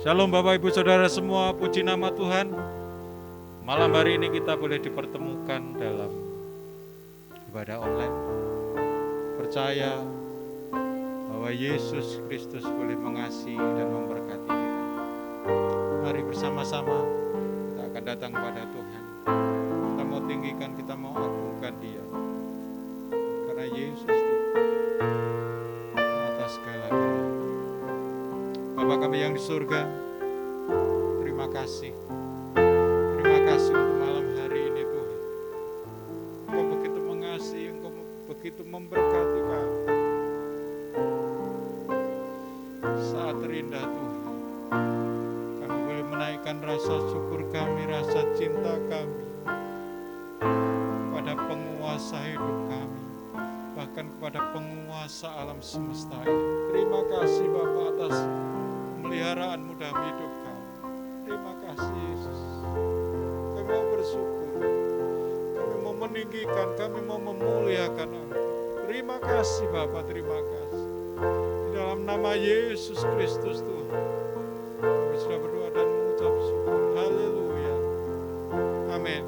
Shalom Bapak Ibu Saudara semua, puji nama Tuhan. Malam hari ini kita boleh dipertemukan dalam ibadah online. Percaya bahwa Yesus Kristus boleh mengasihi dan memberkati kita. Mari bersama-sama kita akan datang kepada Tuhan. Kita mau tinggikan, kita mau agungkan Dia. Karena Yesus Tuhan atas segala-galanya. Bapa kami yang di surga, terima kasih. Terima kasih untuk malam hari ini Tuhan. Engkau begitu mengasihi, Engkau begitu memberkati kami. Saat terindah Tuhan, kami boleh menaikkan rasa syukur kami, rasa cinta kami pada penguasa hidup kami, bahkan kepada penguasa alam semesta ini. Terima kasih Bapa atas pemeliharaan-Mu dalam hidup kami. Terima kasih Yesus. Kami mau bersyukur, kami mau meninggikan, kami mau memuliakan Engkau. Terima kasih Bapa, terima kasih. Di dalam nama Yesus Kristus Tuhan, kami sudah berdoa dan mengucap syukur. Haleluya. Amin.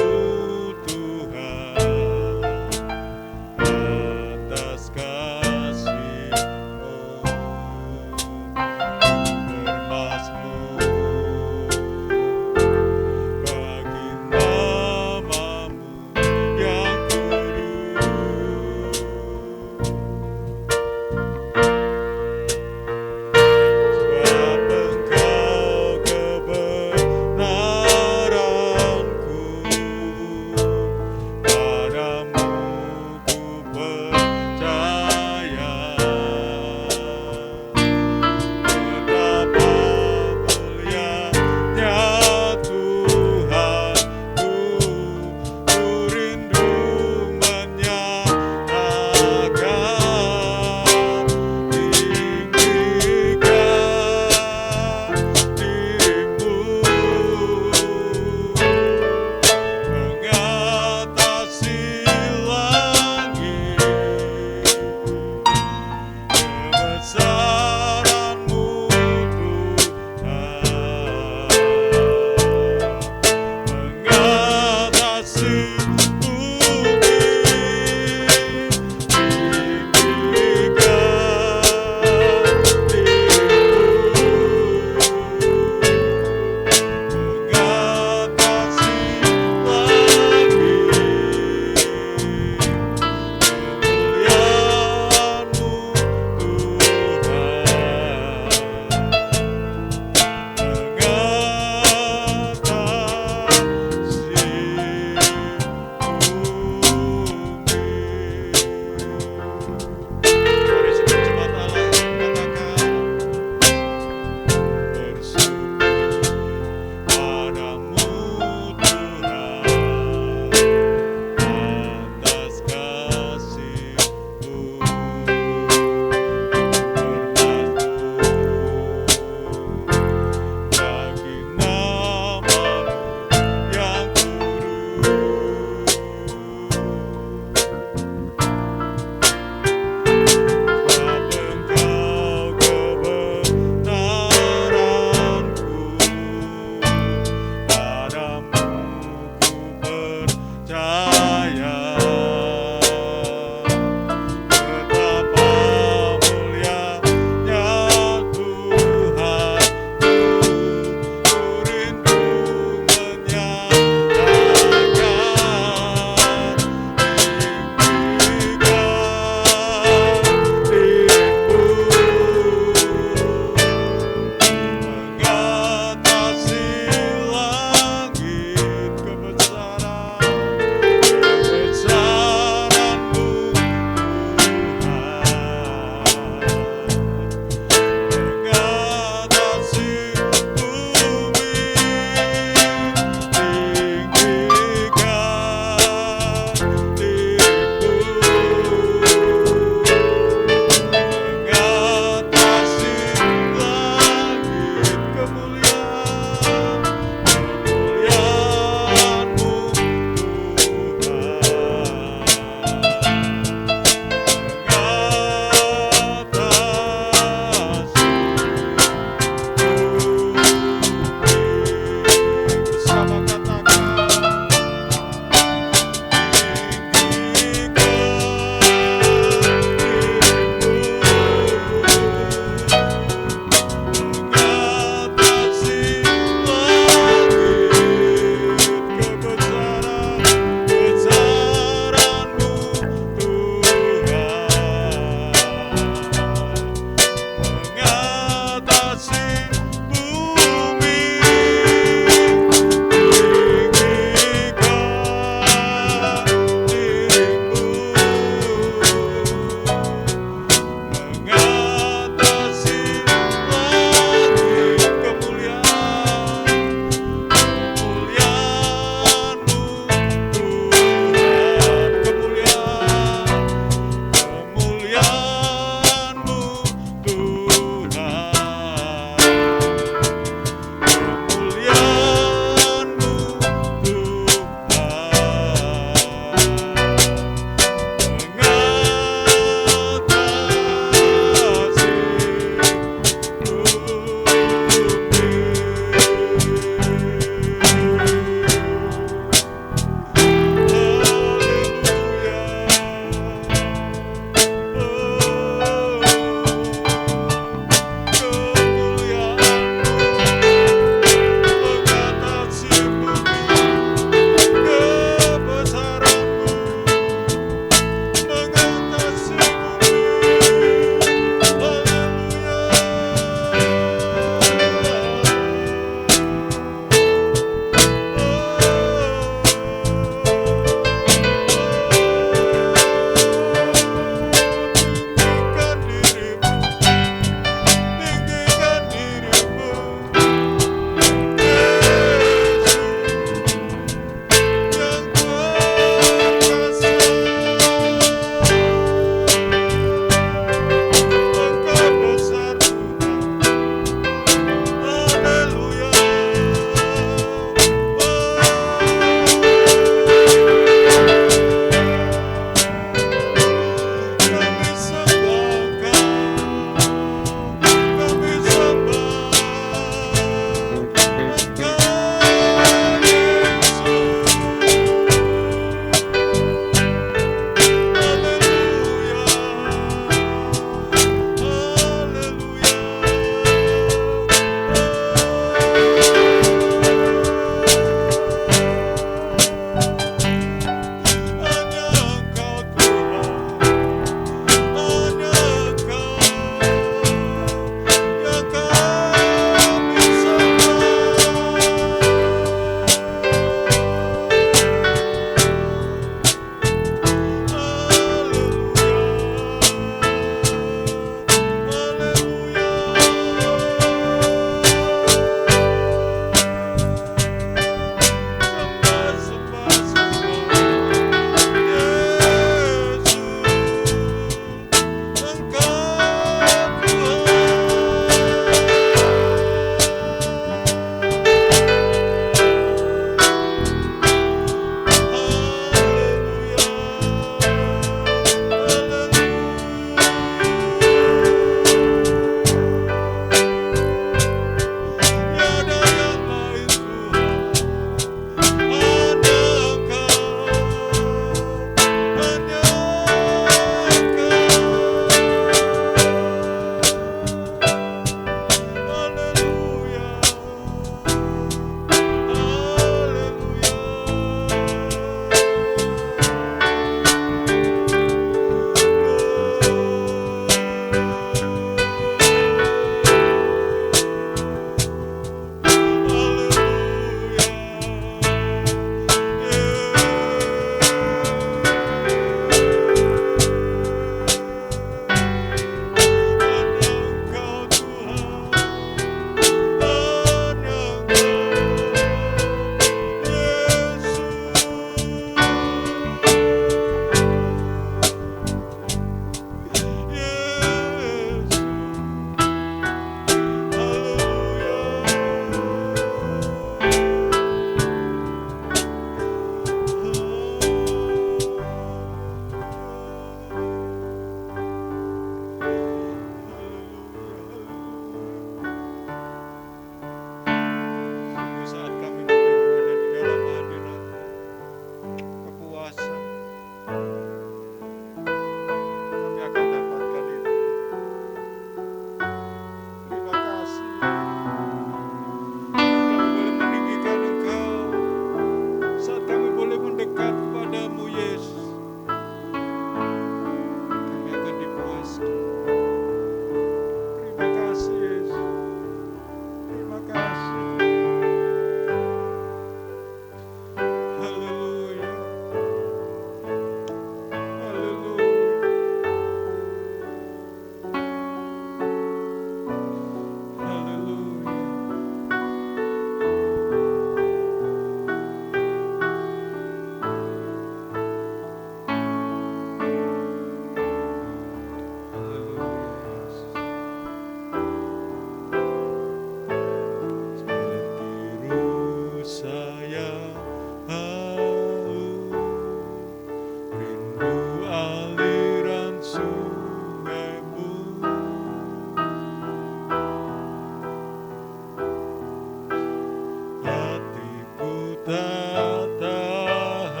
tak tahan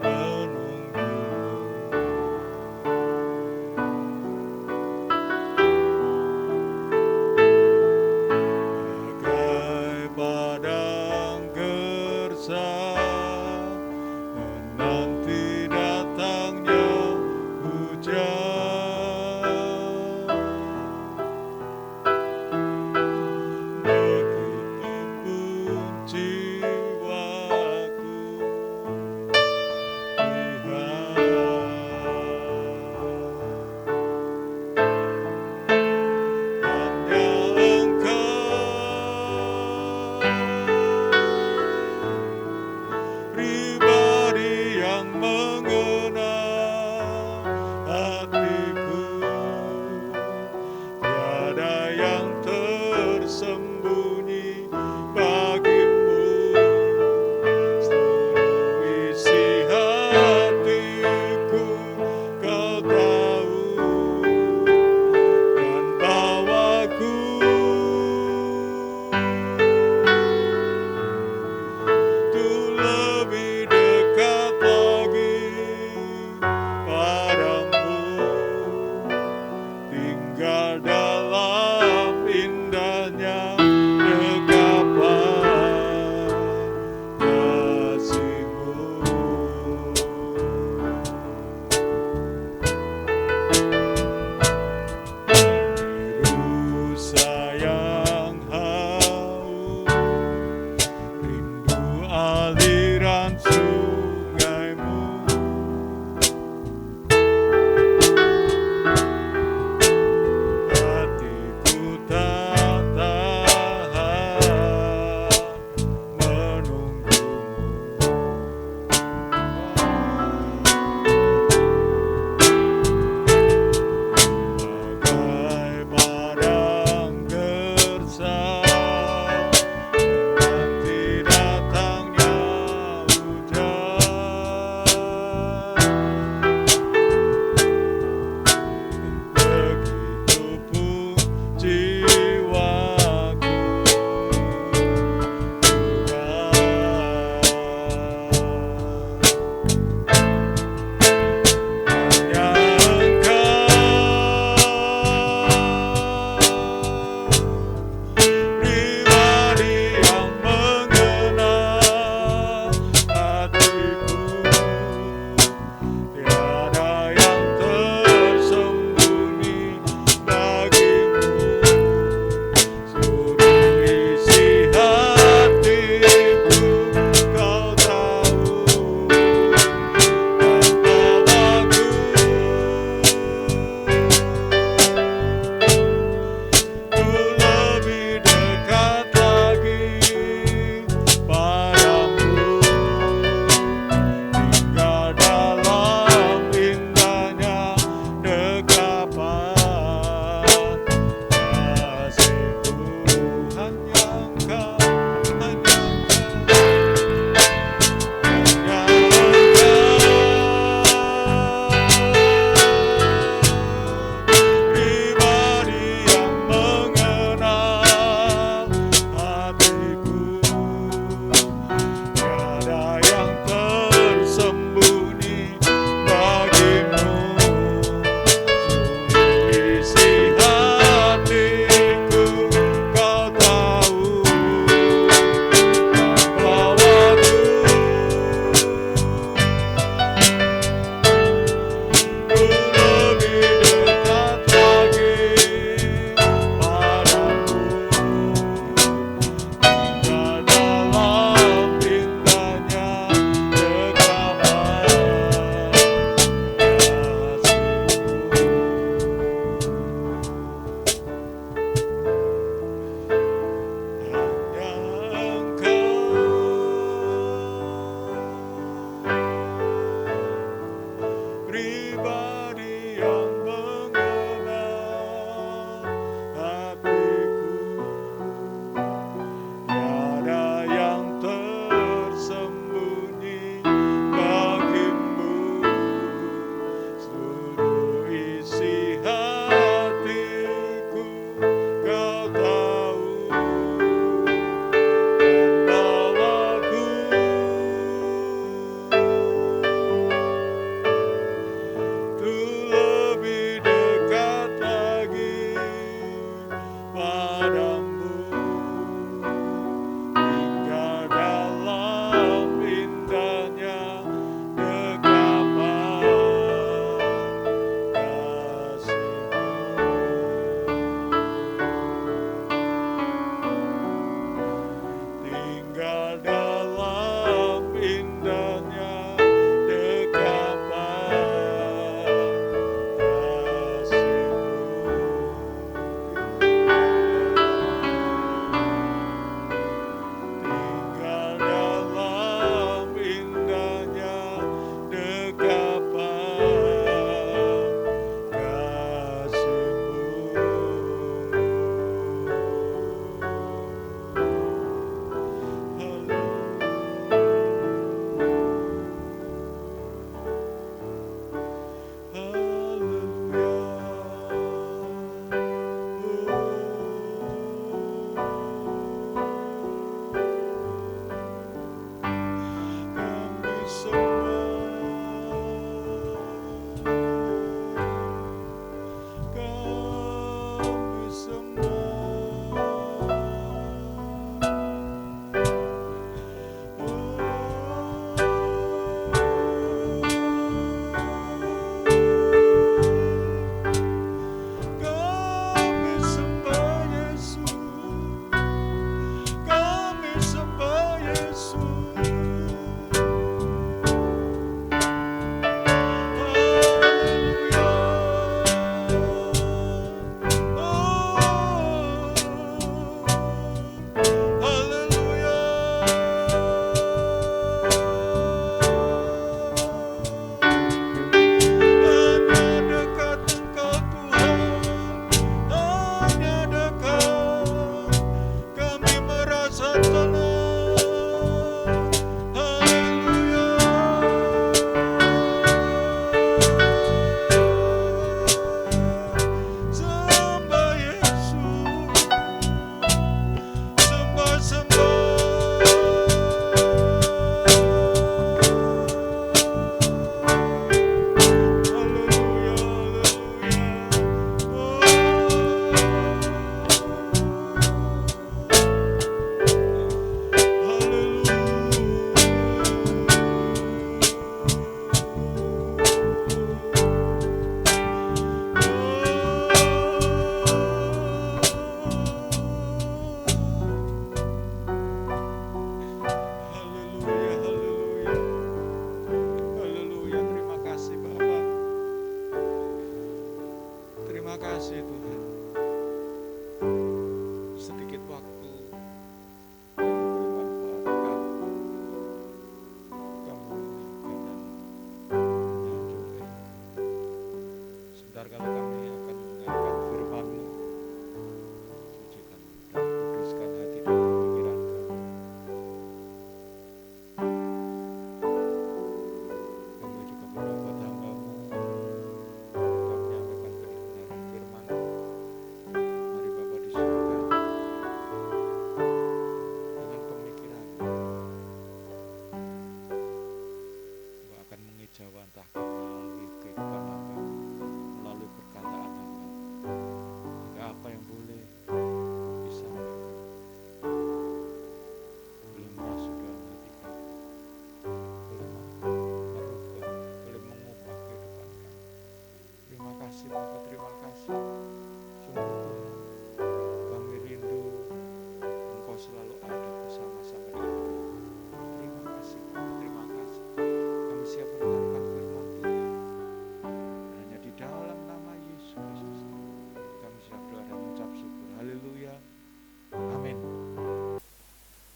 menunggumu. Bagai padang gersang menanti datangnya hujan, begitu pun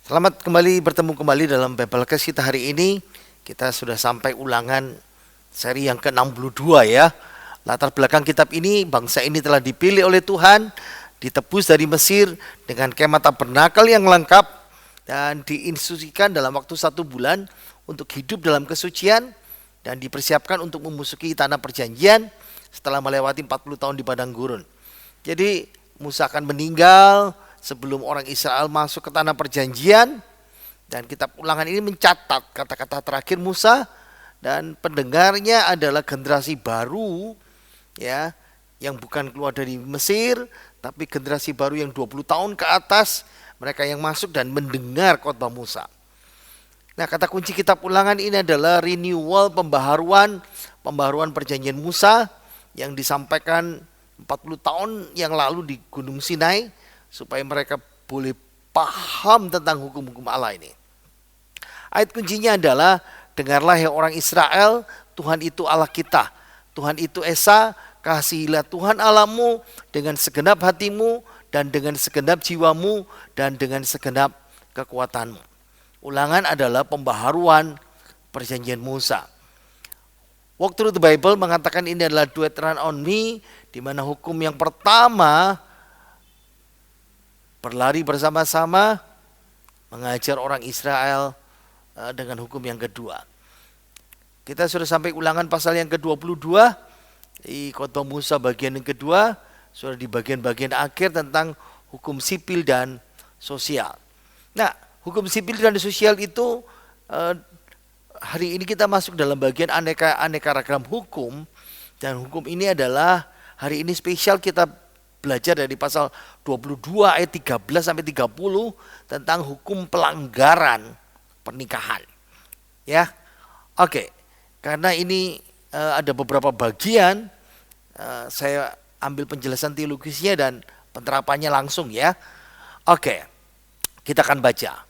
Selamat bertemu kembali dalam Biblecast kita hari ini. Kita sudah sampai ulangan seri yang ke-62 ya. Latar belakang kitab ini, bangsa ini telah dipilih oleh Tuhan, ditebus dari Mesir dengan kemah tabernakel yang lengkap dan diinstruksikan dalam waktu 1 bulan untuk hidup dalam kesucian dan dipersiapkan untuk memasuki tanah perjanjian setelah melewati 40 tahun di padang gurun. Jadi Musa akan meninggal sebelum orang Israel masuk ke tanah perjanjian, dan kitab ulangan ini mencatat kata-kata terakhir Musa, dan pendengarnya adalah generasi baru ya, yang bukan keluar dari Mesir, tapi generasi baru yang 20 tahun ke atas, mereka yang masuk dan mendengar khotbah Musa. Nah, kata kunci kitab ulangan ini adalah renewal, pembaharuan perjanjian Musa yang disampaikan 40 tahun yang lalu di Gunung Sinai, supaya mereka boleh paham tentang hukum-hukum Allah ini. Ayat kuncinya adalah, dengarlah ya orang Israel, Tuhan itu Allah kita, Tuhan itu Esa, kasihilah Tuhan Allahmu dengan segenap hatimu dan dengan segenap jiwamu dan dengan segenap kekuatanmu. Ulangan adalah pembaharuan perjanjian Musa. Walk Through the Bible mengatakan ini adalah do it run on me, di mana hukum yang pertama berlari bersama-sama mengajar orang Israel dengan hukum yang kedua. Kita sudah sampai ulangan pasal yang ke-22 di khotbah Musa bagian yang kedua, sudah di bagian-bagian akhir tentang hukum sipil dan sosial. Nah, hukum sipil dan sosial itu hari ini kita masuk dalam bagian aneka ragam hukum, dan hukum ini adalah hari ini spesial kita belajar dari pasal 22 ayat 13 sampai 30 tentang hukum pelanggaran pernikahan. Ya. Oke. Karena ini ada beberapa bagian, saya ambil penjelasan teologisnya dan penerapannya langsung ya. Oke. Kita akan baca.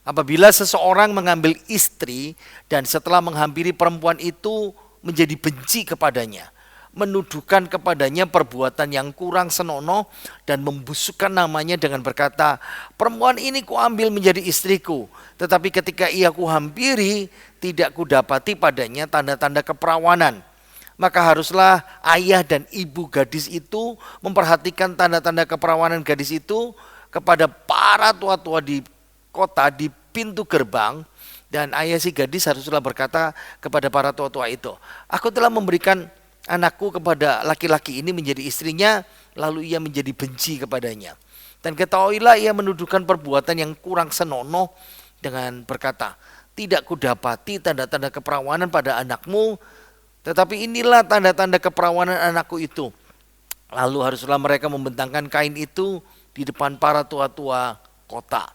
Apabila seseorang mengambil istri dan setelah menghampiri perempuan itu menjadi benci kepadanya, menuduhkan kepadanya perbuatan yang kurang senonoh dan membusukkan namanya dengan berkata, perempuan ini kuambil menjadi istriku, tetapi ketika ia kuhampiri tidak kudapati padanya tanda-tanda keperawanan. Maka haruslah ayah dan ibu gadis itu memperhatikan tanda-tanda keperawanan gadis itu kepada para tua-tua di kota di pintu gerbang, dan ayah si gadis haruslah berkata kepada para tua-tua itu, aku telah memberikan anakku kepada laki-laki ini menjadi istrinya, lalu ia menjadi benci kepadanya. Dan ketahuilah ia menuduhkan perbuatan yang kurang senonoh dengan berkata, tidak kudapati tanda-tanda keperawanan pada anakmu, tetapi inilah tanda-tanda keperawanan anakku itu. Lalu haruslah mereka membentangkan kain itu di depan para tua-tua kota.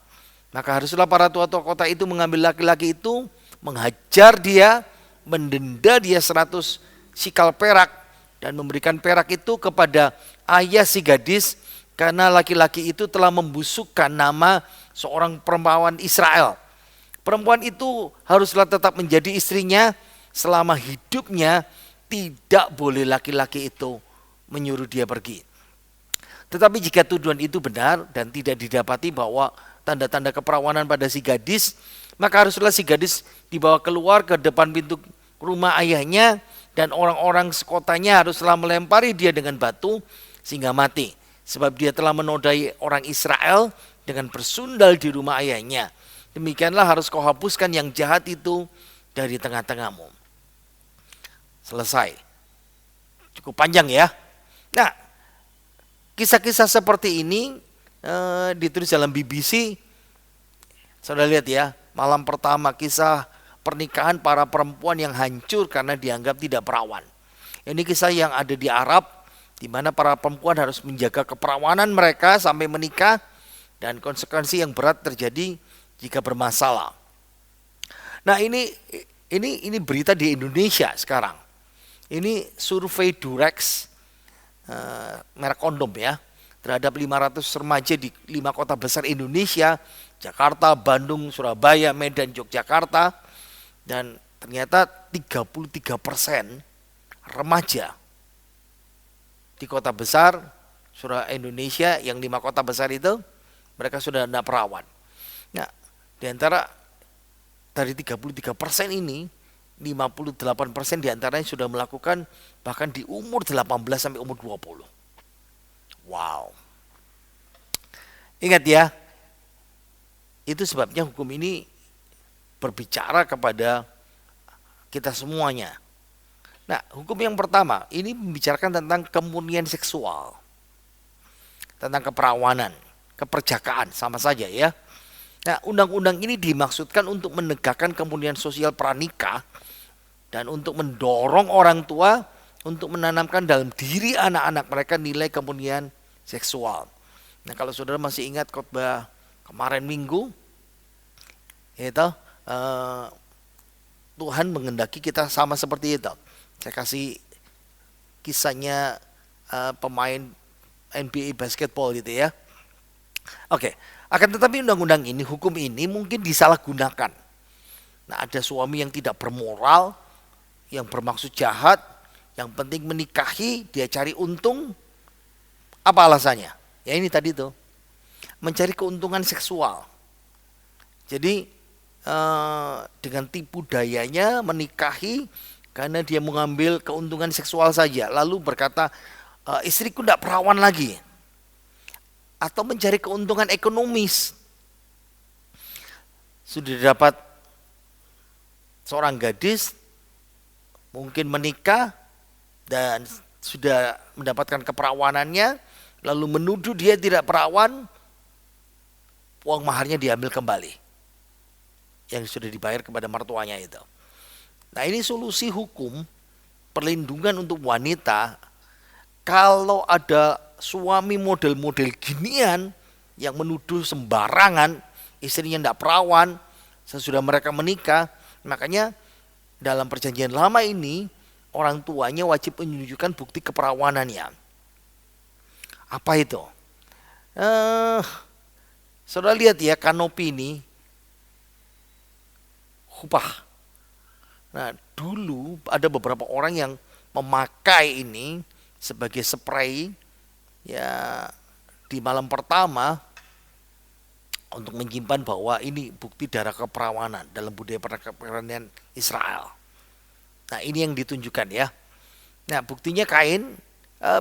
Maka haruslah para tua-tua kota itu mengambil laki-laki itu, menghajar dia, mendenda dia 100 sikal perak, dan memberikan perak itu kepada ayah si gadis, karena laki-laki itu telah membusukkan nama seorang perempuan Israel. Perempuan itu haruslah tetap menjadi istrinya selama hidupnya, tidak boleh laki-laki itu menyuruh dia pergi. Tetapi jika tuduhan itu benar dan tidak didapati bahwa tanda-tanda keperawanan pada si gadis, maka haruslah si gadis dibawa keluar ke depan pintu rumah ayahnya, dan orang-orang sekotanya haruslah melempari dia dengan batu sehingga mati, sebab dia telah menodai orang Israel dengan bersundal di rumah ayahnya. Demikianlah harus kau hapuskan yang jahat itu dari tengah-tengahmu. Selesai. Cukup panjang ya. Nah, kisah-kisah seperti ini ditulis dalam BBC. Saudara lihat ya, malam pertama kisah pernikahan para perempuan yang hancur karena dianggap tidak perawan. Ini kisah yang ada di Arab, di mana para perempuan harus menjaga keperawanan mereka sampai menikah, dan konsekuensi yang berat terjadi jika bermasalah. Nah, ini berita di Indonesia sekarang. Ini survei Durex, merek kondom ya, terhadap 500 remaja di 5 kota besar Indonesia, Jakarta, Bandung, Surabaya, Medan, Yogyakarta. Dan ternyata 33% remaja di kota besar Indonesia, yang 5 kota besar itu, mereka sudah tidak perawan. Nah, Di antara dari 33% ini, 58% diantaranya sudah melakukan bahkan di umur 18 sampai umur 20. Wow. Ingat ya, itu sebabnya hukum ini berbicara kepada kita semuanya. Nah, hukum yang pertama ini membicarakan tentang kemurnian seksual, tentang keperawanan, keperjakaan, sama saja ya. Nah, undang-undang ini dimaksudkan untuk menegakkan kemurnian sosial pranikah dan untuk mendorong orang tua untuk menanamkan dalam diri anak-anak mereka nilai kemurnian seksual. Nah, kalau saudara masih ingat khotbah kemarin minggu, itu Tuhan menghendaki kita sama seperti itu. Saya kasih kisahnya pemain NBA basketball gitu ya. Oke, akan tetapi undang-undang ini, hukum ini mungkin disalahgunakan. Nah, ada suami yang tidak bermoral, yang bermaksud jahat, yang penting menikahi, dia cari untung. Apa alasannya? Ya ini tadi tuh, mencari keuntungan seksual. Jadi dengan tipu dayanya menikahi karena dia mengambil keuntungan seksual saja, lalu berkata istriku tidak perawan lagi, atau mencari keuntungan ekonomis. Sudah dapat seorang gadis mungkin menikah dan sudah mendapatkan keperawanannya, lalu menuduh dia tidak perawan, uang maharnya diambil kembali yang sudah dibayar kepada mertuanya itu. Nah, ini solusi hukum perlindungan untuk wanita kalau ada suami model-model ginian yang menuduh sembarangan istrinya tidak perawan sesudah mereka menikah. Makanya dalam perjanjian lama ini orang tuanya wajib menunjukkan bukti keperawanannya. Apa itu? Saudara lihat ya, kanopi ini khupah. Nah, dulu ada beberapa orang yang memakai ini sebagai spray ya di malam pertama untuk menyimpan bahwa ini bukti darah keperawanan dalam budaya perkawinan Israel. Nah, ini yang ditunjukkan ya. Nah, buktinya kain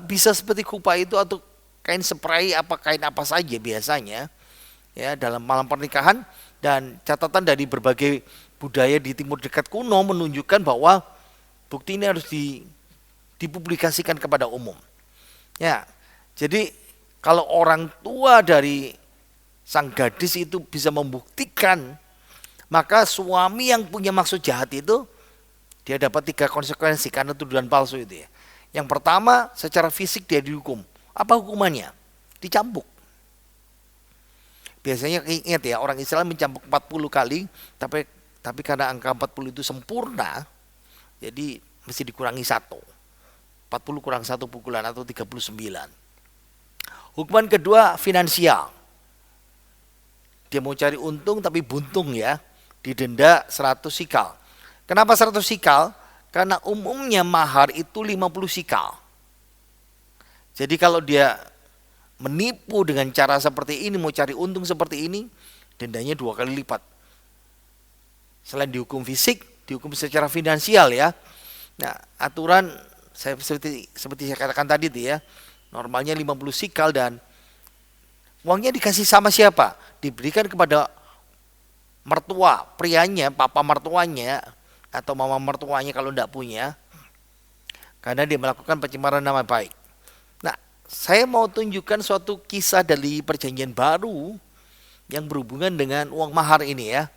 bisa seperti khupah itu atau kain spray apa kain apa saja biasanya ya dalam malam pernikahan. Dan catatan dari berbagai budaya di Timur Dekat kuno menunjukkan bahwa bukti ini harus dipublikasikan kepada umum. Ya, jadi kalau orang tua dari sang gadis itu bisa membuktikan, maka suami yang punya maksud jahat itu dia dapat 3 konsekuensi karena tuduhan palsu itu ya. Yang pertama, secara fisik dia dihukum. Apa hukumannya? Dicambuk. Biasanya ingat ya, orang Israel mencambuk 40 kali, tapi karena angka 40 itu sempurna, jadi mesti dikurangi 1. 40 kurang 1 pukulan atau 39. Hukuman kedua finansial. Dia mau cari untung tapi buntung ya, didenda 100 sikal. Kenapa 100 sikal? Karena umumnya mahar itu 50 sikal. Jadi kalau dia menipu dengan cara seperti ini, mau cari untung seperti ini, dendanya 2 kali lipat. Selain dihukum fisik, dihukum secara finansial ya. Nah, aturan saya seperti saya katakan tadi itu ya, normalnya 50 sikal dan uangnya dikasih sama siapa? Diberikan kepada mertua, prianya, papa mertuanya atau mama mertuanya kalau tidak punya, karena dia melakukan pencemaran nama baik. Saya mau tunjukkan suatu kisah dari perjanjian baru yang berhubungan dengan uang mahar ini ya.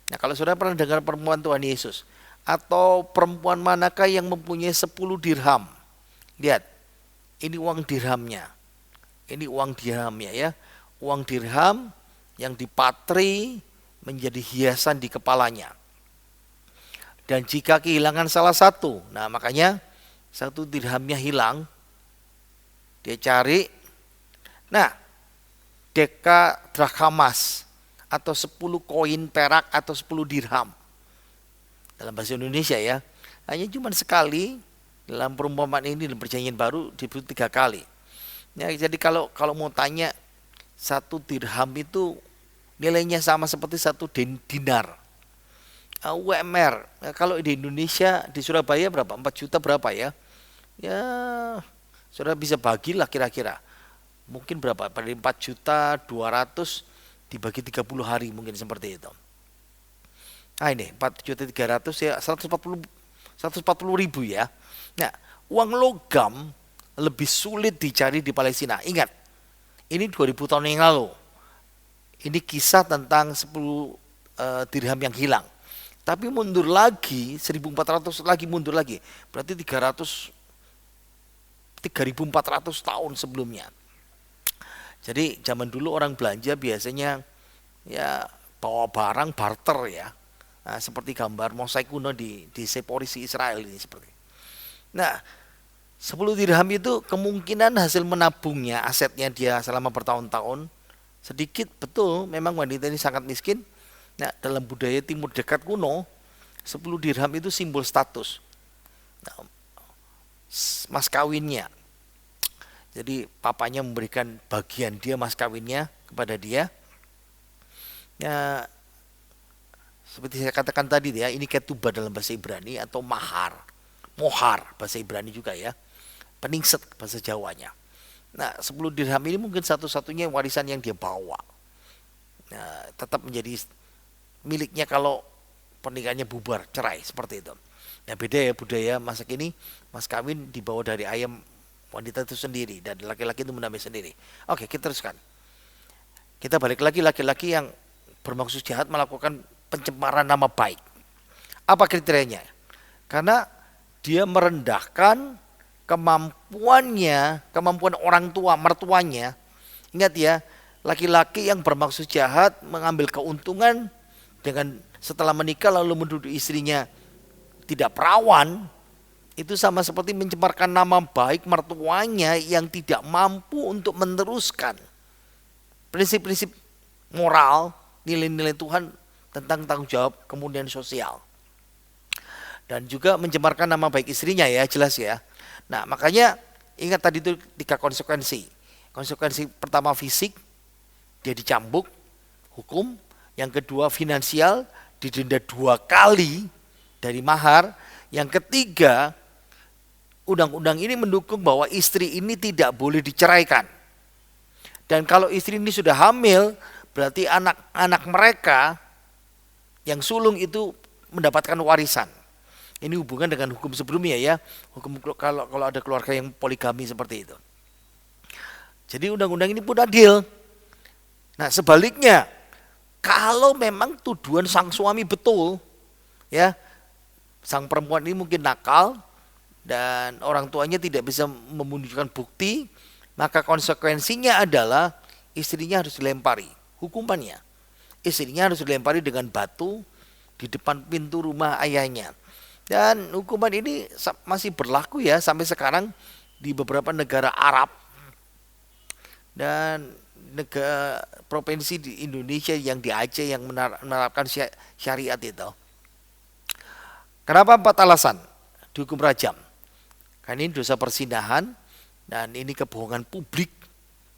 Nah, kalau saudara pernah dengar perempuan Tuhan Yesus, atau perempuan manakah yang mempunyai 10 dirham? Lihat, ini uang dirhamnya. Ini uang dirhamnya ya. Uang dirham yang dipatri menjadi hiasan di kepalanya. Dan jika kehilangan salah satu, nah makanya 1 dirhamnya hilang, dia cari, nah dekadrachmas atau 10 koin perak atau 10 dirham. Dalam bahasa Indonesia ya, hanya cuma sekali dalam perumpamaan ini dalam perjanjian baru disebut 3 kali. Ya, jadi kalau mau tanya 1 dirham itu 50 nilainya sama seperti satu dinar. UMR, kalau di Indonesia, di Surabaya berapa? 4 juta berapa ya? Ya, saudara bisa bagilah kira-kira. Mungkin berapa? Pada 4 juta 200 dibagi 30 hari mungkin seperti itu. Nah ini 4 juta 300 ya 140 ribu ya. Nah, uang logam lebih sulit dicari di Palestina. Ingat, ini 2000 tahun yang lalu. Ini kisah tentang 10 dirham yang hilang. Tapi mundur lagi 1400 lagi mundur lagi. Berarti 3400 tahun sebelumnya. Jadi zaman dulu orang belanja biasanya ya bawa barang barter ya. Nah, seperti gambar mosaik kuno di Seporisi Israel ini seperti. Nah, 10 dirham itu kemungkinan hasil menabungnya, asetnya dia selama bertahun-tahun sedikit, betul, memang wanita ini sangat miskin. Nah, dalam budaya timur dekat kuno, 10 dirham itu simbol status. Nah, mas kawinnya. Jadi papanya memberikan bagian dia mas kawinnya kepada dia. Ya, seperti saya katakan tadi ya, ini ketubah dalam bahasa Ibrani atau mahar. Mohar bahasa Ibrani juga ya. Peningset bahasa Jawanya. Nah, 10 dirham ini mungkin satu-satunya warisan yang dia bawa. Nah, tetap menjadi miliknya kalau pernikahannya bubar, cerai seperti itu. Nah, beda ya budaya masa kini, mas kawin dibawa dari ayam wanita itu sendiri dan laki-laki itu menamai sendiri. Oke, kita teruskan. Kita balik lagi, laki-laki yang bermaksud jahat melakukan pencemaran nama baik. Apa kriterianya? Karena dia merendahkan kemampuan orang tua, mertuanya. Ingat ya, laki-laki yang bermaksud jahat mengambil keuntungan dengan setelah menikah lalu menuduh istrinya tidak perawan, itu sama seperti mencemarkan nama baik mertuanya yang tidak mampu untuk meneruskan prinsip-prinsip moral, nilai-nilai Tuhan tentang tanggung jawab kemudian sosial. Dan juga mencemarkan nama baik istrinya ya, jelas ya. Nah, makanya ingat tadi itu 3 konsekuensi. Konsekuensi pertama fisik, dia dicambuk, hukum. Yang kedua finansial, didenda 2 kali dari mahar. Yang ketiga, undang-undang ini mendukung bahwa istri ini tidak boleh diceraikan. Dan kalau istri ini sudah hamil, berarti anak-anak mereka yang sulung itu mendapatkan warisan. Ini hubungan dengan hukum sebelumnya ya. Hukum kalau ada keluarga yang poligami seperti itu. Jadi undang-undang ini pun adil. Nah, sebaliknya, kalau memang tuduhan sang suami betul, ya, sang perempuan ini mungkin nakal dan orang tuanya tidak bisa menunjukkan bukti, maka konsekuensinya adalah istrinya harus dilempari. Hukumannya, istrinya harus dilempari dengan batu di depan pintu rumah ayahnya. Dan hukuman ini masih berlaku ya sampai sekarang di beberapa negara Arab dan negara provinsi di Indonesia yang di Aceh yang menerapkan syariat itu. Kenapa 4 alasan dihukum rajam? Karena ini dosa persinahan dan ini kebohongan publik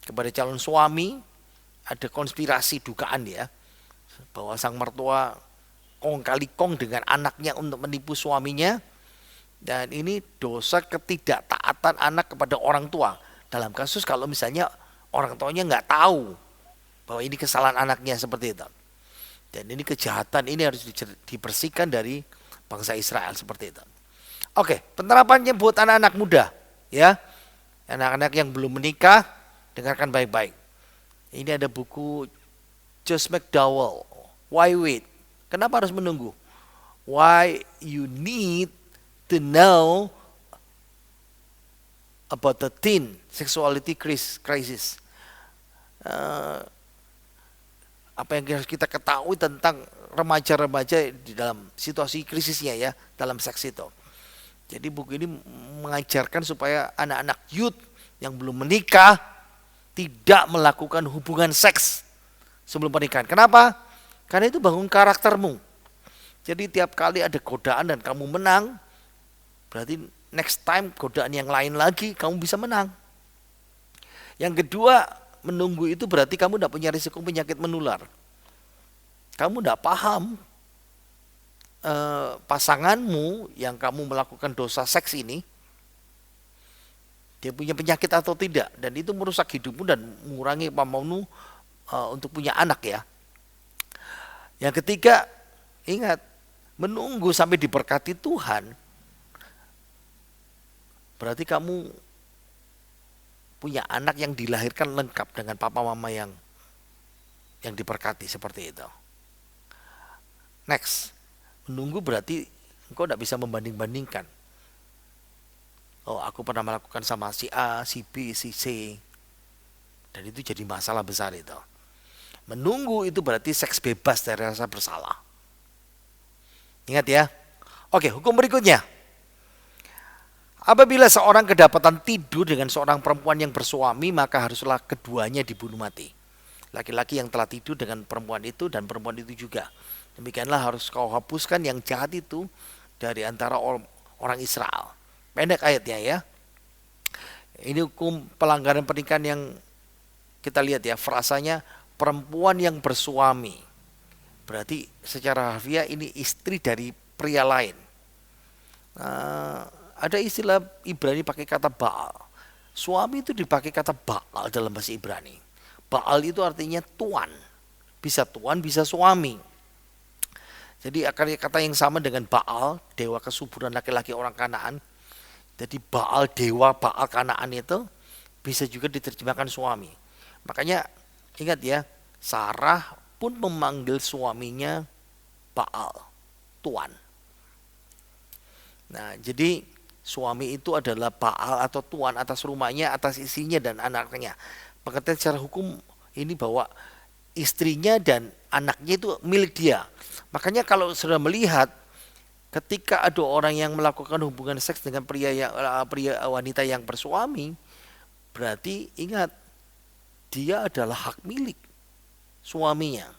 kepada calon suami, ada konspirasi dugaan ya bahwa sang mertua kong kali kong dengan anaknya untuk menipu suaminya, dan ini dosa ketidaktaatan anak kepada orang tua dalam kasus kalau misalnya orang tuanya nggak tahu bahwa ini kesalahan anaknya seperti itu. Dan ini kejahatan ini harus dibersihkan dari bangsa Israel seperti itu. Oke, penerapannya buat anak-anak muda ya, anak-anak yang belum menikah, dengarkan baik-baik. Ini ada buku Josh McDowell, Why Wait? Kenapa harus menunggu? Why you need to know about the teen sexuality crisis. Apa yang harus kita ketahui tentang remaja-remaja di dalam situasi krisisnya ya, dalam seks itu. Jadi buku ini mengajarkan supaya anak-anak youth yang belum menikah tidak melakukan hubungan seks sebelum pernikahan. Kenapa? Karena itu bangun karaktermu. Jadi tiap kali ada godaan dan kamu menang, berarti next time godaan yang lain lagi kamu bisa menang. Yang kedua, menunggu itu berarti kamu tidak punya risiko penyakit menular. kamu tidak paham pasanganmu yang kamu melakukan dosa seks ini, dia punya penyakit atau tidak, dan itu merusak hidupmu dan mengurangi kemampuanmu untuk punya anak ya. Yang ketiga, ingat, menunggu sampai diberkati Tuhan, berarti kamu punya anak yang dilahirkan lengkap dengan papa mama yang diberkati seperti itu. Next, menunggu berarti engkau tidak bisa membanding-bandingkan. Oh, aku pernah melakukan sama si A, si B, si C, dan itu jadi masalah besar itu. Menunggu itu berarti seks bebas dari rasa bersalah. Ingat ya. Oke, hukum berikutnya. Apabila seorang kedapatan tidur dengan seorang perempuan yang bersuami, maka haruslah keduanya dibunuh mati. Laki-laki yang telah tidur dengan perempuan itu dan perempuan itu juga. Demikianlah harus kau hapuskan yang jahat itu dari antara orang Israel. Pendek ayatnya ya. Ini hukum pelanggaran pernikahan yang kita lihat ya, frasanya perempuan yang bersuami. Berarti secara harfiah ini istri dari pria lain. Ada istilah Ibrani pakai kata Baal. Suami itu dipakai kata Baal dalam bahasa Ibrani. Baal itu artinya tuan. Bisa tuan, bisa suami. Jadi akar kata yang sama dengan Baal, dewa kesuburan laki-laki orang Kanaan. Jadi Baal, dewa Baal Kanaan itu bisa juga diterjemahkan suami. Makanya ingat ya, Sarah pun memanggil suaminya Baal, tuan. Nah, jadi suami itu adalah Baal atau tuan atas rumahnya, atas istrinya dan anaknya. Pengertian secara hukum ini bahwa istrinya dan anaknya itu milik dia. Makanya kalau sudah melihat ketika ada orang yang melakukan hubungan seks dengan pria wanita yang bersuami, berarti ingat, dia adalah hak milik suaminya.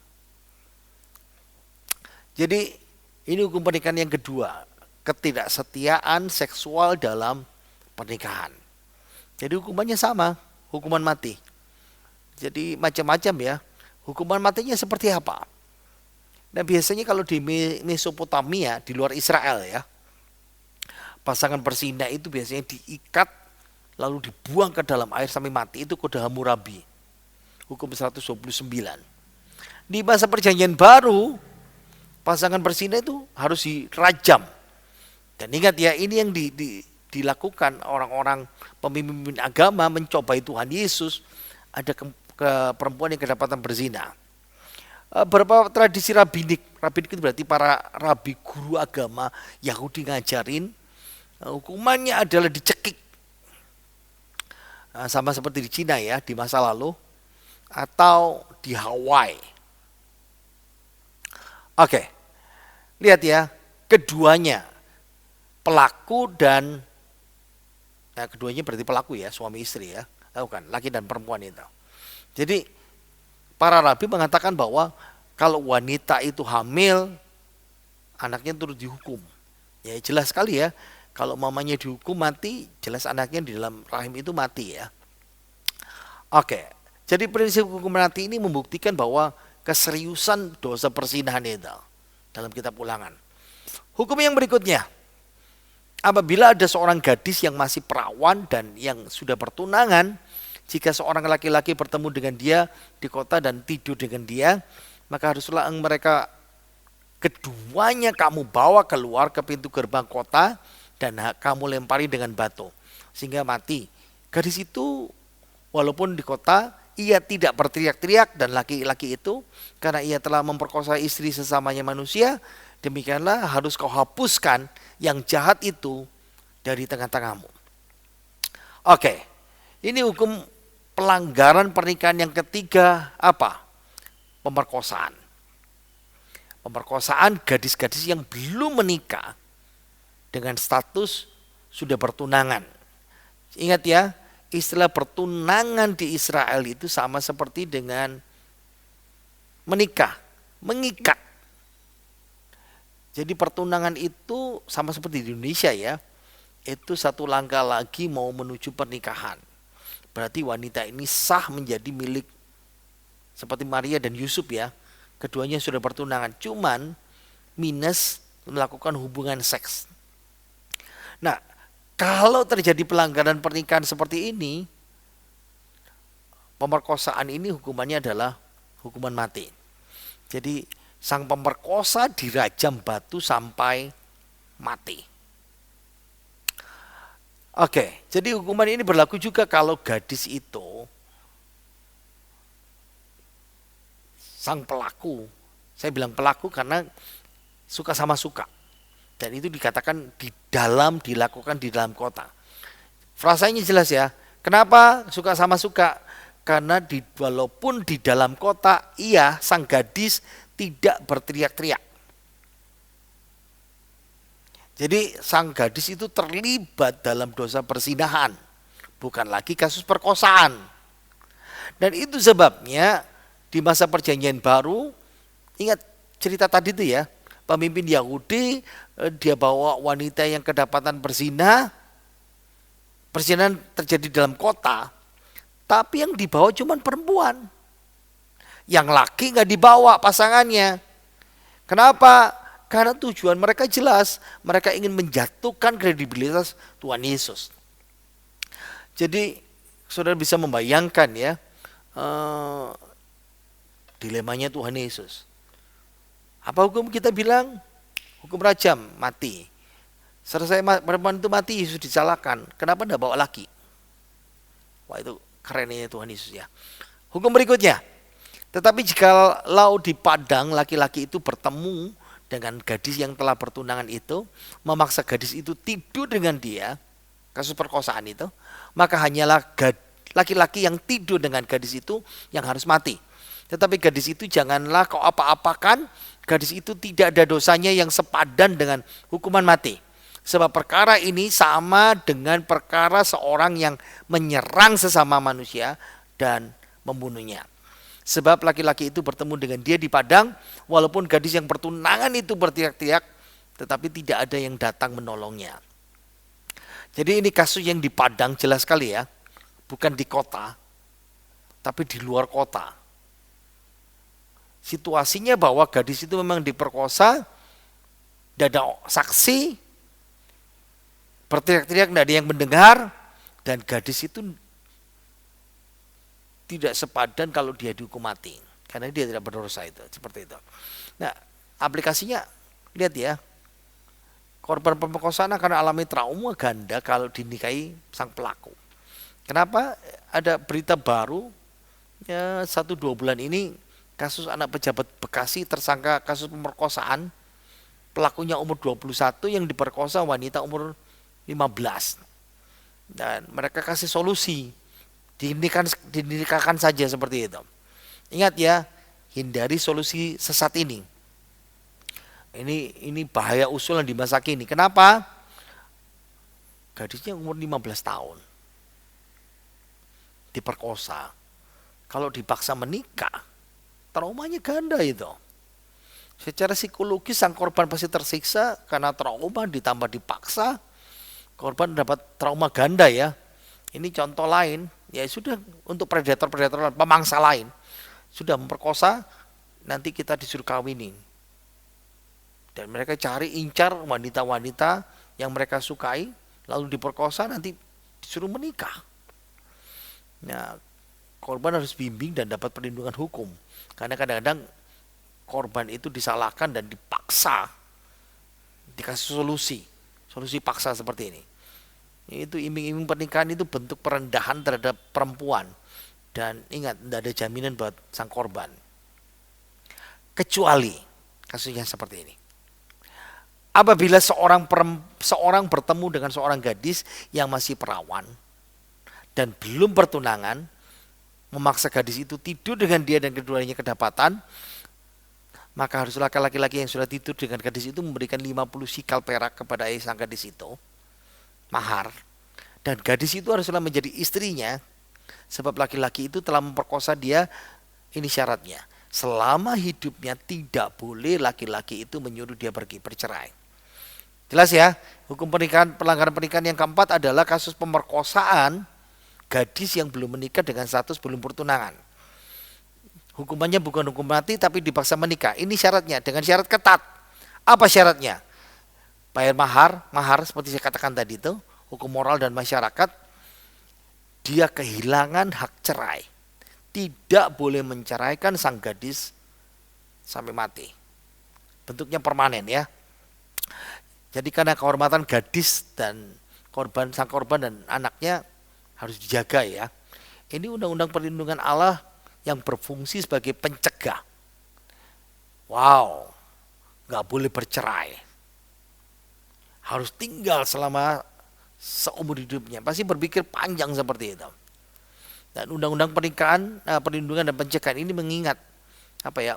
Jadi ini hukum pernikahan yang kedua, ketidaksetiaan seksual dalam pernikahan. Jadi hukumannya sama, hukuman mati. Jadi macam-macam ya. Hukuman matinya seperti apa? Nah, biasanya kalau di Mesopotamia, di luar Israel ya, pasangan berzina itu biasanya diikat lalu dibuang ke dalam air sampai mati. Itu kode Hammurabi, hukum 129. Di masa perjanjian baru, pasangan berzina itu harus dirajam. Dan ingat ya, ini yang dilakukan orang-orang pemimpin agama mencobai Tuhan Yesus. Ada ke perempuan yang kedapatan berzina. Beberapa tradisi rabbinik itu berarti para rabi guru agama Yahudi ngajarin hukumannya adalah dicekik, sama seperti di Cina ya di masa lalu, atau di Hawaii. Oke, lihat ya, keduanya pelaku dan keduanya berarti pelaku ya, suami istri ya, bukan laki dan perempuan itu. Jadi para rabi mengatakan bahwa kalau wanita itu hamil, anaknya turut dihukum. Ya jelas sekali ya, kalau mamanya dihukum mati, jelas anaknya di dalam rahim itu mati ya. Oke, jadi prinsip hukum mati ini membuktikan bahwa keseriusan dosa perzinahan itu dalam kitab Ulangan. Hukum yang berikutnya, apabila ada seorang gadis yang masih perawan dan yang sudah bertunangan, jika seorang laki-laki bertemu dengan dia di kota dan tidur dengan dia, maka haruslah mereka keduanya kamu bawa keluar ke pintu gerbang kota dan kamu lempari dengan batu sehingga mati. Gadis itu walaupun di kota, ia tidak berteriak-teriak, dan laki-laki itu karena ia telah memperkosa istri sesamanya manusia, demikianlah harus kau hapuskan yang jahat itu dari tengah-tengahmu. Oke, ini hukum pelanggaran pernikahan yang ketiga apa? Pemerkosaan. Pemerkosaan gadis-gadis yang belum menikah dengan status sudah bertunangan. Ingat ya, istilah bertunangan di Israel itu sama seperti dengan menikah, mengikat. Jadi pertunangan itu sama seperti di Indonesia ya, itu satu langkah lagi mau menuju pernikahan. Berarti wanita ini sah menjadi milik seperti Maria dan Yusuf ya. keduanya sudah bertunangan, cuman minus melakukan hubungan seks. Nah, kalau terjadi pelanggaran pernikahan seperti ini, pemerkosaan ini hukumannya adalah hukuman mati. Jadi sang pemerkosa dirajam batu sampai mati. Oke, jadi hukuman ini berlaku juga kalau gadis itu, sang pelaku, saya bilang pelaku karena suka sama suka. Dan itu dikatakan dilakukan di dalam kota. Frasanya jelas ya. Kenapa suka sama suka? Karena walaupun di dalam kota, sang gadis tidak berteriak-teriak. Jadi sang gadis itu terlibat dalam dosa perzinahan, bukan lagi kasus perkosaan. Dan itu sebabnya di masa perjanjian baru, ingat cerita tadi itu ya, pemimpin Yahudi dia bawa wanita yang kedapatan berzina, perzinahan terjadi dalam kota, tapi yang dibawa cuma perempuan. Yang laki nggak dibawa pasangannya. Kenapa? Karena tujuan mereka jelas, mereka ingin menjatuhkan kredibilitas Tuhan Yesus. Jadi saudara bisa membayangkan ya dilemanya Tuhan Yesus. Apa hukum kita bilang? Hukum rajam, mati. Selesai perempuan itu mati, Yesus disalahkan. Kenapa tidak bawa laki? Wah, itu kerennya Tuhan Yesus ya. Hukum berikutnya. Tetapi jika di padang laki-laki itu bertemu dengan gadis yang telah bertunangan itu, memaksa gadis itu tidur dengan dia, kasus perkosaan itu, maka hanyalah laki-laki yang tidur dengan gadis itu yang harus mati. Tetapi gadis itu janganlah kau apa-apakan, gadis itu tidak ada dosanya yang sepadan dengan hukuman mati. Sebab perkara ini sama dengan perkara seorang yang menyerang sesama manusia dan membunuhnya. Sebab laki-laki itu bertemu dengan dia di padang, walaupun gadis yang bertunangan itu berteriak-teriak, tetapi tidak ada yang datang menolongnya. Jadi ini kasus yang di padang jelas sekali ya, bukan di kota, tapi di luar kota. Situasinya bahwa gadis itu memang diperkosa, tidak ada saksi, berteriak-teriak tidak ada yang mendengar, dan gadis itu tidak sepadan kalau dia dihukum mati karena dia tidak berdosa, itu seperti itu. Nah, aplikasinya lihat ya, korban pemerkosaan akan alami trauma ganda kalau dinikahi sang pelaku. Kenapa? Ada berita baru ya 1-2 bulan ini, kasus anak pejabat Bekasi tersangka kasus pemerkosaan, pelakunya umur 21 yang diperkosa wanita umur 15. Dan mereka kasih solusi, dinikahkan saja seperti itu. Ingat ya, hindari solusi sesat ini. Ini bahaya usulan di masa kini. Kenapa? Gadisnya umur 15 tahun. Diperkosa. Kalau dipaksa menikah, traumanya ganda itu. Secara psikologis sang korban pasti tersiksa karena trauma ditambah dipaksa. Korban dapat trauma ganda ya. Ini contoh lain, ya sudah untuk predator-predator pemangsa lain. Sudah memperkosa, nanti kita disuruh kawinin. Dan mereka incar wanita-wanita yang mereka sukai, lalu diperkosa, nanti disuruh menikah. Nah, korban harus bimbing dan dapat perlindungan hukum. Karena kadang-kadang korban itu disalahkan dan dipaksa, dikasih solusi paksa seperti ini. Itu iming-iming pernikahan itu bentuk perendahan terhadap perempuan. Dan ingat, tidak ada jaminan buat sang korban. Kecuali kasusnya seperti ini. Apabila seorang bertemu dengan seorang gadis yang masih perawan dan belum bertunangan, memaksa gadis itu tidur dengan dia dan keduanya kedapatan, maka haruslah laki-laki yang sudah tidur dengan gadis itu memberikan 50 sikal perak kepada sang gadis itu, mahar, dan gadis itu haruslah menjadi istrinya, sebab laki-laki itu telah memperkosa dia. Ini syaratnya, selama hidupnya tidak boleh laki-laki itu menyuruh dia pergi bercerai. Jelas ya, hukum pernikahan, pelanggaran pernikahan yang keempat adalah kasus pemerkosaan gadis yang belum menikah dengan status belum bertunangan. Hukumannya bukan hukum mati tapi dipaksa menikah. Ini syaratnya dengan syarat ketat. Apa syaratnya? Bayar mahar seperti saya katakan tadi itu, hukum moral dan masyarakat, dia kehilangan hak cerai. Tidak boleh menceraikan sang gadis sampai mati. Bentuknya permanen ya. Jadi karena kehormatan gadis dan sang korban dan anaknya harus dijaga ya. Ini undang-undang perlindungan Allah yang berfungsi sebagai pencegah. Wow, nggak boleh bercerai. Harus tinggal selama seumur hidupnya. Pasti berpikir panjang seperti itu. Dan undang-undang pernikahan, perlindungan dan pencegahan ini mengingat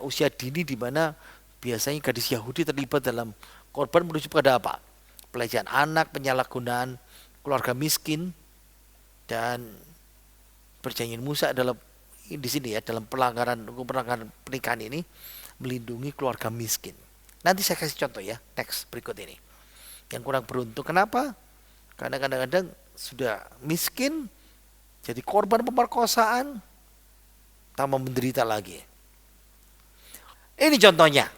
usia dini di mana biasanya gadis Yahudi terlibat dalam korban merujuk pada apa? Pelecehan anak, penyalahgunaan keluarga miskin, dan perjanjian Musa adalah di sini ya, dalam pelanggaran pernikahan ini melindungi keluarga miskin. Nanti saya kasih contoh ya, next berikut ini. Yang kurang beruntung kenapa? Karena kadang-kadang sudah miskin jadi korban pemerkosaan, tambah menderita lagi. Ini contohnya.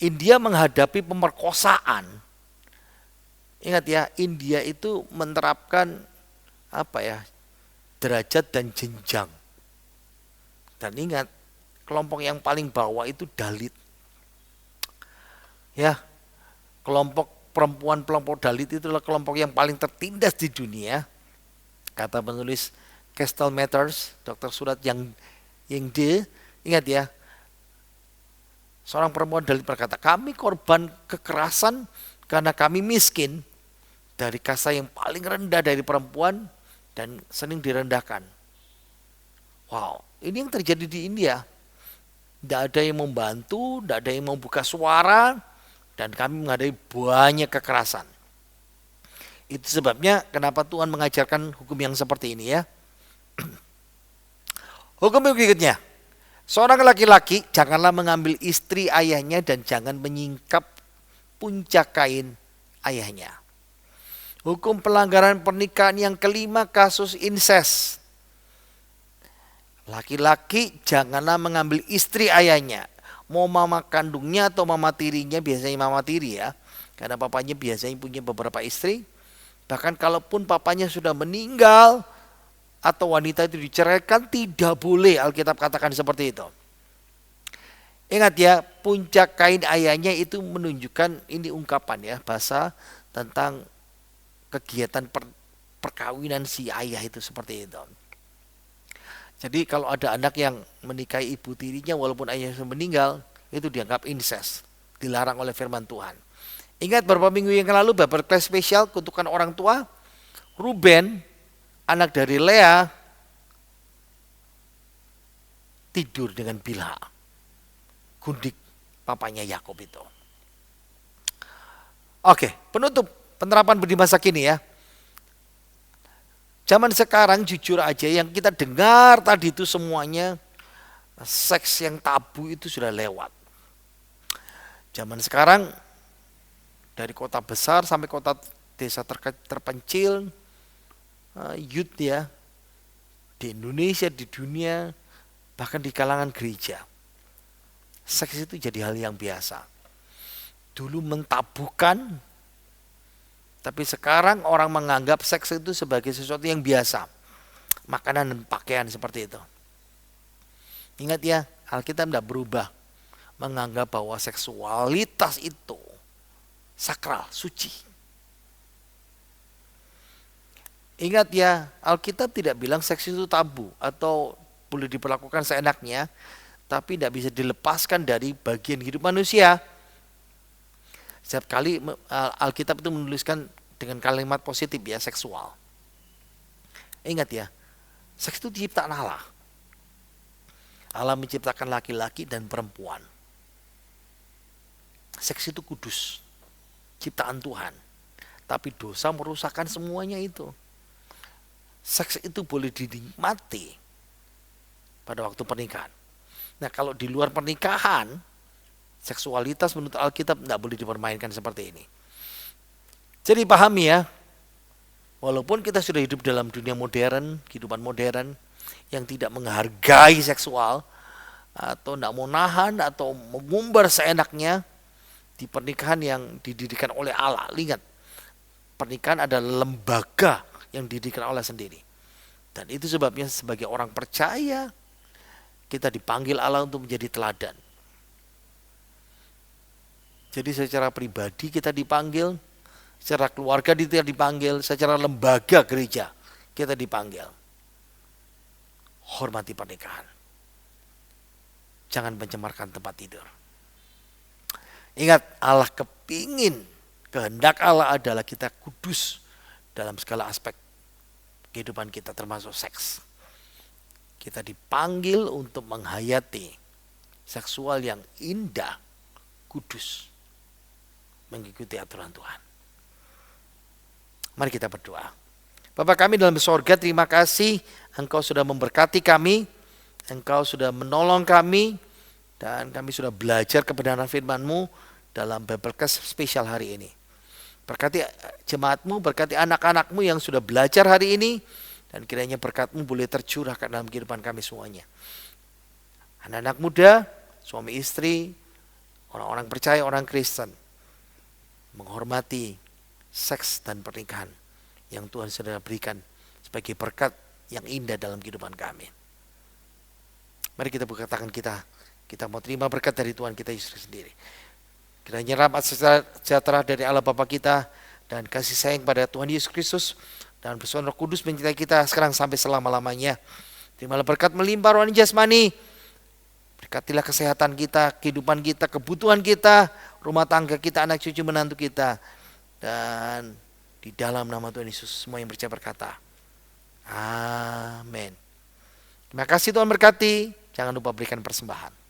India menghadapi pemerkosaan. Ingat ya, India itu menerapkan derajat dan jenjang. Dan ingat, kelompok yang paling bawah itu Dalit. Ya, kelompok Dalit itu adalah kelompok yang paling tertindas di dunia. Kata penulis Castle Matters, Dr. Surat yang D, ingat ya, seorang perempuan Dalit berkata, kami korban kekerasan karena kami miskin, dari kasta yang paling rendah dari perempuan dan sering direndahkan. Wow, ini yang terjadi di India. Tidak ada yang membantu, tidak ada yang membuka suara, dan kami menghadapi banyak kekerasan. Itu sebabnya kenapa Tuhan mengajarkan hukum yang seperti ini ya. Hukum yang berikutnya. Seorang laki-laki janganlah mengambil istri ayahnya dan jangan menyingkap puncak kain ayahnya. Hukum pelanggaran pernikahan yang kelima, kasus insest. Laki-laki janganlah mengambil istri ayahnya. Mau mama kandungnya atau mama tirinya, biasanya mama tiri ya. Karena papanya biasanya punya beberapa istri. Bahkan kalaupun papanya sudah meninggal atau wanita itu diceraikan, tidak boleh, Alkitab katakan seperti itu. Ingat ya, puncak kain ayahnya itu menunjukkan, ini ungkapan ya, bahasa tentang kegiatan perkawinan si ayah itu seperti itu. Jadi kalau ada anak yang menikahi ibu tirinya walaupun ayahnya sudah meninggal, itu dianggap incest, dilarang oleh firman Tuhan. Ingat beberapa minggu yang lalu Bible Class spesial kutukan orang tua, Ruben, anak dari Lea, tidur dengan Bilha, gundik papanya Yakub itu. Oke, penutup penerapan di masa kini ya. Zaman sekarang jujur aja yang kita dengar tadi itu semuanya seks yang tabu itu sudah lewat. Zaman sekarang dari kota besar sampai kota desa terpencil, youth ya, di Indonesia, di dunia, bahkan di kalangan gereja, seks itu jadi hal yang biasa. Dulu mentabukan, tapi sekarang orang menganggap seks itu sebagai sesuatu yang biasa. Makanan dan pakaian seperti itu. Ingat ya, Alkitab tidak berubah menganggap bahwa seksualitas itu sakral, suci. Ingat ya, Alkitab tidak bilang seks itu tabu atau boleh diperlakukan seenaknya, tapi tidak bisa dilepaskan dari bagian hidup manusia. Setiap kali Alkitab itu menuliskan dengan kalimat positif ya, seksual. Ingat ya, seks itu diciptakan Allah. Allah menciptakan laki-laki dan perempuan. Seks itu kudus, ciptaan Tuhan. Tapi dosa merusakkan semuanya itu. Seks itu boleh dinikmati pada waktu pernikahan. Nah kalau di luar pernikahan, seksualitas menurut Alkitab tidak boleh dipermainkan seperti ini. Jadi pahami ya, walaupun kita sudah hidup dalam dunia modern, kehidupan modern yang tidak menghargai seksual, atau tidak mau nahan atau mengumbar seenaknya di pernikahan yang didirikan oleh Allah. Ingat, pernikahan adalah lembaga yang didirikan Allah sendiri. Dan itu sebabnya sebagai orang percaya kita dipanggil Allah untuk menjadi teladan. Jadi secara pribadi kita dipanggil, secara keluarga kita dipanggil, secara lembaga gereja kita dipanggil. Hormati pernikahan. Jangan mencemarkan tempat tidur. Ingat, Allah kepingin, kehendak Allah adalah kita kudus dalam segala aspek kehidupan kita, termasuk seks. Kita dipanggil untuk menghayati seksual yang indah, kudus, mengikuti aturan Tuhan. Mari kita berdoa. Bapa kami dalam sorga, terima kasih Engkau sudah memberkati kami, Engkau sudah menolong kami, dan kami sudah belajar kebenaran firman-Mu dalam Biblecast spesial hari ini. Berkati jemaat-Mu, berkati anak-anak-Mu yang sudah belajar hari ini, dan kiranya berkat-Mu boleh tercurahkan dalam kehidupan kami semuanya. Anak-anak muda, suami istri, orang-orang percaya, orang Kristen, menghormati seks dan pernikahan yang Tuhan sudah berikan sebagai berkat yang indah dalam kehidupan kami. Mari kita buka tangan kita mau terima berkat dari Tuhan kita Yesus sendiri. Kiranya rahmat sejahtera dari Allah Bapa kita dan kasih sayang pada Tuhan Yesus Kristus dan bersama Roh Kudus menyertai kita sekarang sampai selama-lamanya. Terimalah berkat melimpah rohani jasmani. Berkatilah kesehatan kita, kehidupan kita, kebutuhan kita, rumah tangga kita, anak cucu menantu kita. Dan di dalam nama Tuhan Yesus semua yang percaya berkata, amin. Terima kasih, Tuhan berkati. Jangan lupa berikan persembahan.